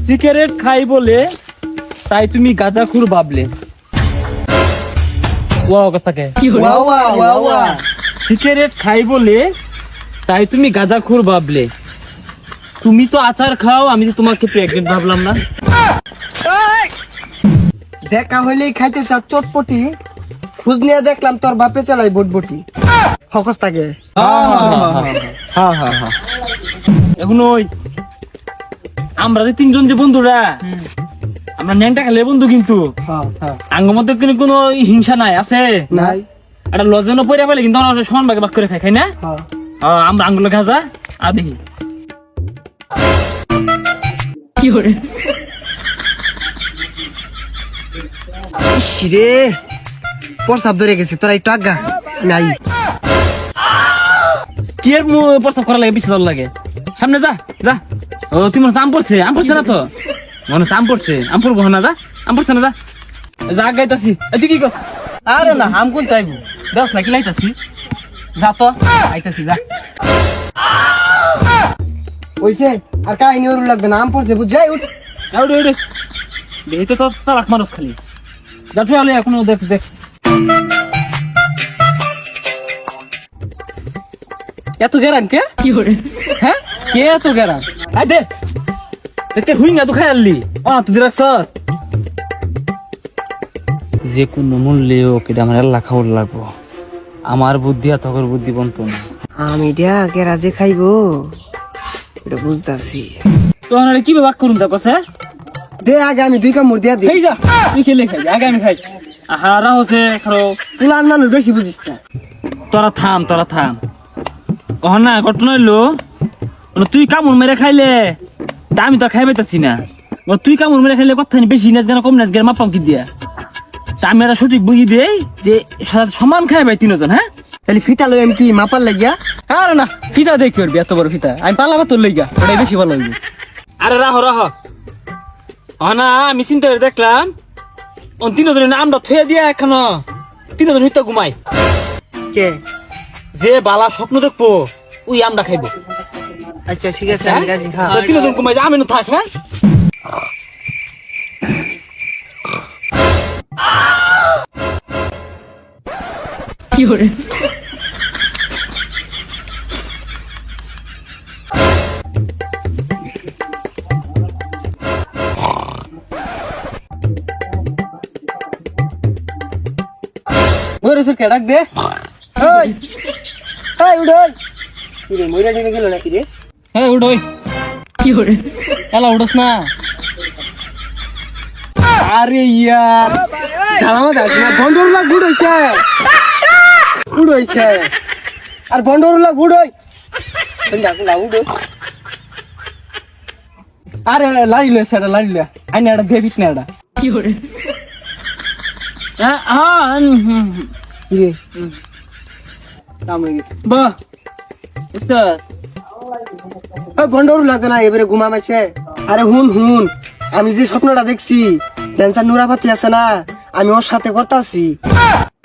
Cigarette খাই বলে তাই তুমি গাঁজাখুর ভাবলে। সিগারেট খাই বলে তাই তুমি গাঁজাখুর ভাবলে। তুমি তো আচার খাও, আমি তো তোমাকে প্রেগনেন্ট ভাবলাম না। দেখা হইলেই খাইতে চাও চটপটি, খোঁজ নিয়ে দেখলাম তোর বাপে চালাই বটবটি। ফকস থাকে। এখন ওই আমরা যে তিনজন যে বন্ধুরা, আমরা ন্যাংটা খেলে বন্ধু, কিন্তু আঙ্গের মধ্যে কিন্তু কোনো হিংসা নাই, আছে নাই। একটা লজেনও পড়ে পেলে কিন্তু আমরা সমান ভাগে ভাগ করে খাই, খাই না? আমরা আঙ্গুল খাজা আর দেখি রে প্রসাব ধরে গেছে, তোরা একটু আজ্ঞা নাই। কি এর প্রস্তাব করা লাগে, বিশ্বাস লাগে। সামনে যা যা। ও তুই মনে আম পড়ছে, আম পড়ছে না তো? মনে হচ্ছে আম পড়ছে, আম পড়বো না, যা আম পড়ছে না, যা যা গাইতাছি। তুই কি করছ? আরে না, আম কোন চাইবো দেখ না, কি লাইতাছি, যা তো আইতাছি, যা। ওইছে আর কাহিনী ওর লাগবে না, আম পড়ছে বুঝাই। উঠ দেখি তো তালাক মানুষ খালি যা, তুই আলে এখনো দেখ দেখ। এত গেরান কে? কি করে? হ্যাঁ, কে এত গেরান? আই দে দেখতে হুই না, তুই খাই আনলি। তুই রাখছস যে কোনো মূল্যে ওকে আমার আল্লাহ খাওয়ার লাগবো। আমার বুদ্ধি আর তকর বুদ্ধি বন্ত না। আমি দিয়া গেরাজে খাইবো এটা বুঝতাছি। তো আরে কি বাক করুন তা কসে? দে আগে আমি 2 কামড় দিয়া দে। এই যা, তুই খেলে খাই, আগে আমি খাই। আহারা হচ্ছে খারো, পুলান মানুষ বেশি বুঝিস না। তোরা থাম। ওহ না, ঘটনা হইলো তুই কামড় মেরে খাইলে তা আমি তো খাই পাইতাছি না। তুই কামড় মেরে খাইলে কথা বেশি নাচ গান কম নাচ গান মাপাম কি দিয়া, তা আমি একটা সঠিক বুঝি দেই যে সমান খাই ভাই 3 জন। হ্যাঁ, তাহলে ফিতা লই আমি কি মাপার লাগিয়া? আরে না, ফিতা দেখি করবি, এত বড় ফিতা আমি পালাবা তোর লইগা, ওটাই বেশি ভালো হইবে। আরে রাহ না, আমি চিন্তা করে দেখলাম 3 জনের নামটা থুয়ে দিয়া এখনো 3 জন হইতা ঘুমাই। কে যে বালা স্বপ্ন দেখবো ওই আমরা খাইবো। আচ্ছা ঠিক আছে, আমি রাজি। হ্যাঁ 3 জন ঘুমাই, আমি না থাক। হ্যাঁ, কি করে? কে ডাক দে। ওই ওই উড়োই কি রে, মইরা নিয়ে গেল নাকি রে? হ্যাঁ উড়োই। কি করে এলা উড়োস না? আরে ইয়ার ঝালামা যাস না, বন্ধুরলা গুড় হইছে আর বন্ধুরলা গুড় হই না উড়ো। আরে লাইলে সেটা লাইলে আইনা এটা দেবিত না এটা। কি করে? হ্যাঁ কি রে কাম হয়ে গেছে। বাহ বুঝছস, ওই বন্ধুর লাগতো না এবারে ঘুমামাইছে। আরে হুন আমি যে স্বপ্নটা দেখছি, ড্যান্সার নুরাপাতি আছে না, আমি ওর সাথে করতাছি।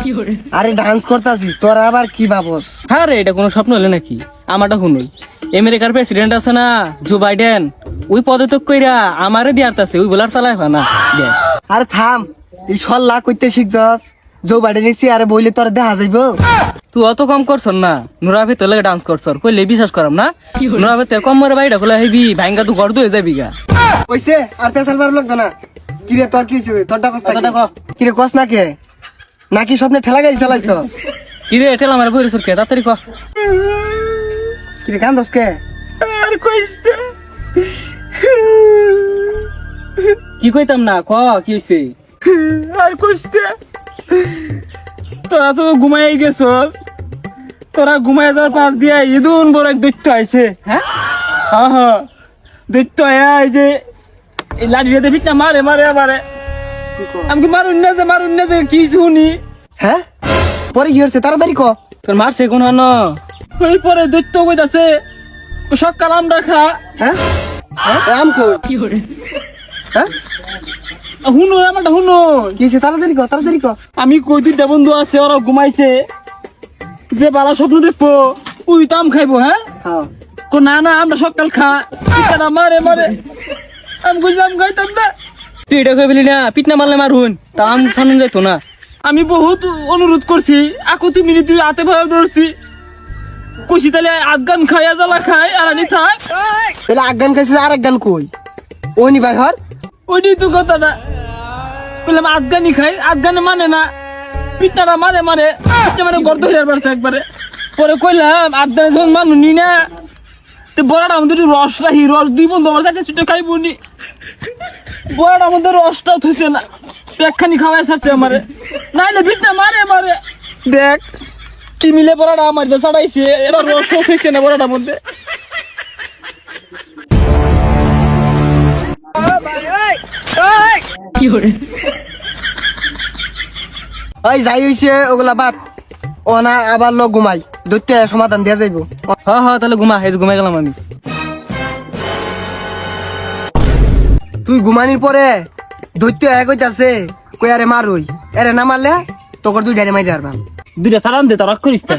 কি করে? আরে ডান্স করতাছি, তোরা আবার কি ভাবস? হ্যাঁ রে, এটা কোনো স্বপ্ন হলে নাকি? আমারটা শুনুই, আমেরিকার প্রেসিডেন্ট আছে না জো বাইডেন, ওই পদত্যাগ কইরা আমারে দিয়ারতাছে, ওই বলার চালাই না দেশ। আরে থাম, এই সল্লা কইতে শিখছস? জো বাইডেন এসে আরে বইলে তোরা দেখা যাইবো? তুই অত কম করছ না, নুরাভে তোর লাগে ডান্স করছ, কইলে বিশ্বাস করাম না। নুরাভে তোর কম মরে বাইটা খোলা হইবি, ভাঙ্গা তুই গড় হয়ে যাবি গা। ওইছে আর পেছাল বার লাগতো না। কিরে তোর কি হইছে? তোরটা কস না কিরে, কস না কে নাকি স্বপ্নে ঠেলা গাড়ি চালাইছস? কিরে ঠেলা মারে বইরে সরকে তাড়াতাড়ি ক। কিরে কান্দস কে? আর কইস না, কি কইতাম না, ক কি হইছে? আর কইস না, তোরা তো ঘুমাই গেছস, তোরা ঘুমাই যাওয়ার পাশ দিয়া ইদুন বড় এক দৈত্য আইছে। হ্যাঁ দৈত্য আয়া এই যে এই লাঠি রেতে ফিট না মারে আমি মারুন না যে কি শুনি। হ্যাঁ পরে কি হচ্ছে তাড়াতাড়ি ক। তোর মারছে কোন ওই পরে দৈত্য কইতাছে সকাল আমরা খা। হ্যাঁ আম কই কি করে? হ্যাঁ হুনো আমারটা হুনো, কি হচ্ছে তাড়াতাড়ি ক। আমি কই 2টা বন্ধু আছে, ওরা ঘুমাইছে, যে বালা স্বপ্ন দেখবো ওই তো আম খাইবো। হ্যাঁ হ্যাঁ না আমরা সকাল খা, মারে আমি কইলাম খাইতাম না। তুই এটা কই বলি না পিট না মারলে মারুন তা আম সানুন যাইতো না। আমি বহুত অনুরোধ করছি, আকুতি মিনিট তুই হাতে ভাড়া ধরছি, কইছি তাহলে আফগান খাইয়া জ্বালা খাই আর আনি থাক। তাহলে আগান খাইছিল আর এক গান কই ওনি ভাই হর ওইটাই তো কথাটা, বললাম আফগানি খাই, আফগানে মানে না, পিঠটা মারে মারে মানে গর্দ হইয়ার পারছে একবারে। পরে কইলাম আফগানে যখন মানুনি না, তো বড়াটা আমাদের রস রাখি, রস 2 বন্ধু আমার চারটে ছুটে খাইব নি, বড়াটা আমাদের রসটাও থইছে না, পেকখানি খাওয়াই ছাড়ছে আমারে, নাইলে পিঠটা মারে মারে। দেখ কি মিলে বড়াটা আমার দিয়ে ছাড়াইছে, এটা রসও থইছে না বড়াটার মধ্যে। ওই যাই হইছে ওগুলা বাদ, ও না আবার ল ঘুমাই, দৈত্য সমাধান দেয়া যাইব। হ্যাঁ হ্যাঁ তাহলে ঘুমা, এই যে ঘুমাই গেলাম আমি। তুই ঘুমানির পরে দৈত্য এক হইতাছে, কই আরে মারুই, এরে না মারলে তোর দুই ডাইরে মাইরে আরবাম। 2টা ছাড়ান দে, তারা করিস তা।